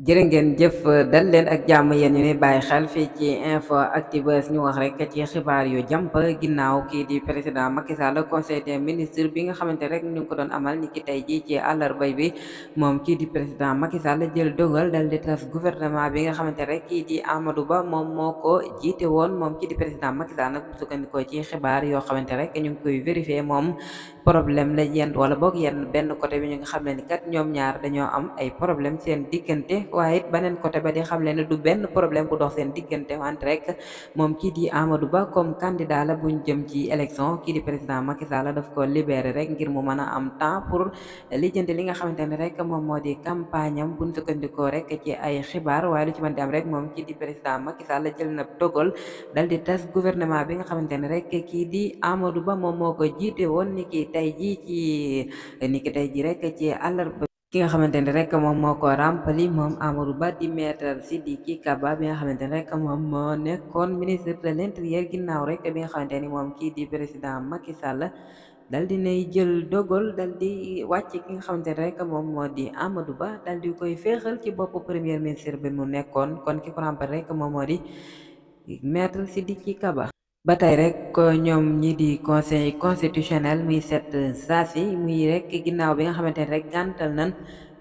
jërë ngeen jëf dal leen ak jàmm yéen ñu ni bàyyi xel fii ci info Actubuzz ñu wax rek ci xibaar yu jàmp ginnaaw kii di président Macky Sall conseil des ministres bi nga xamante rek ñu ngi ko doon amal ni ki tey ji ci àllarbay bi moom kii di président Macky Sall jël dogal dal di tas gouvernement bi nga xamante rek kii di Amadou Ba moom moo ko jiite woon moom kii di président Macky Sall nag bu sukkandikoo ci xibaar yoo xamante rek ñu ngi koy vérifier moom problème la yenn wala boog yenn benn côté bi ñu nga xam ne ni kat ñoom ñaar dañoo am ay problème seen diggante waaye it beneen côté ba di xam le ne du benn problème bu dox seen diggante wante rek moom kii di Amadou Ba comme candidat la buñ jëm ci élection kii di président Macky Sall daf ko libéré rek ngir mu mën a am temps pour lijjanti li nga xamante ne rek moom moo di campagne am buñ sukkandikoo rek ci ay xibaar waaye lu ci mën di am rek moom kii di président Macky Sall jël na dogal dal di tas gouvernement bi nga xamante ne rek kii di Amadou Ba moom moo ko jiite woon ni ki tey jii rek ci àllarba ki nga xamante ne rek moom moo ko ràmpali moom Amadou Ba di maître Sidiki Kaba bi nga xamante ne rek moom moo nekkoon ministre de l'intérieur ginnaaw rek bi nga xamante ni moom kii di président Macky Sall dal di nay jël dogal dal di wàcc ki nga xamante ne rek moom moo di Amadou Ba dal di koy féexal ci boppu premier ministre bi mu nekkoon kon ki ko ràmpali rek moom moo di maître Sidiki Kaba. ba tey rek ñoom ñi di conseil constitutionnel muy set saa si muy rek ginnaaw bi nga xamante ne rek gàntal nan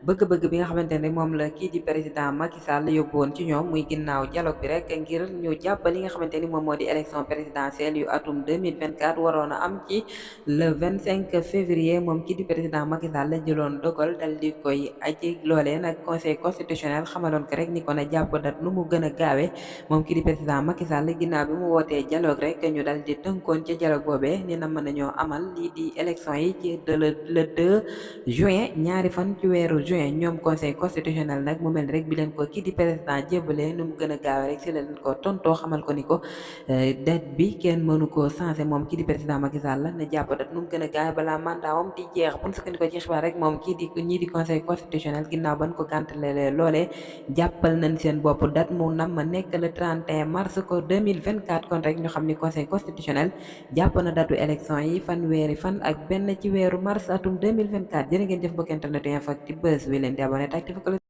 bëgg-bëgg bi nga xamante ne moom la kii di président Macky Sall yóbbuwoon ci ñoom muy ginnaaw dialogue bi rek ngir ñu jàpp li nga xamante ni moom moo di élection présidentielle yu atum 2024 waroon a am ci le 25 février moom kii di président Macky Sall jëloon dogal dal di koy aji loolee nag conseil constitutionnel xamaloon ko rek ni ko na jàpp dat nu mu gën a gaawee moom kii di président Macky Sall ginnaaw bi mu wootee dialogue rek ñu dal di tënkoon ci dialogue boobee ni na mën nañoo amal lii di élection yi ci le 2 juin ñaari fan ci weeru juin ñoom conseil constitutionnel nag mu mel ni rek bi leen ko kii di président jébalee nu mu gën a gaawee rek si la leen ko tontoo xamal ko ni ko date bi kenn mënu koo changé moom kii di président Macky Sall na jàpp dat nu mu gën a gaawee balaa mandaawam di jeex bu ñu sukkandikoo ci xibaar rek moom kii di ñii di conseil constitutionnel ginnaaw ban ko gàntalee loolee jàppal nañ seen bopp date mu nam ma nekk le 31 mars ko 2024 kon rek ñu xam ni conseil constitutionnel jàpp na datu élection yi fanweeri fan ak benn ci weeru mars atum 2024 jërë ngeen jëf mbokk internet Info Actubuzz wi leen di abonné te activé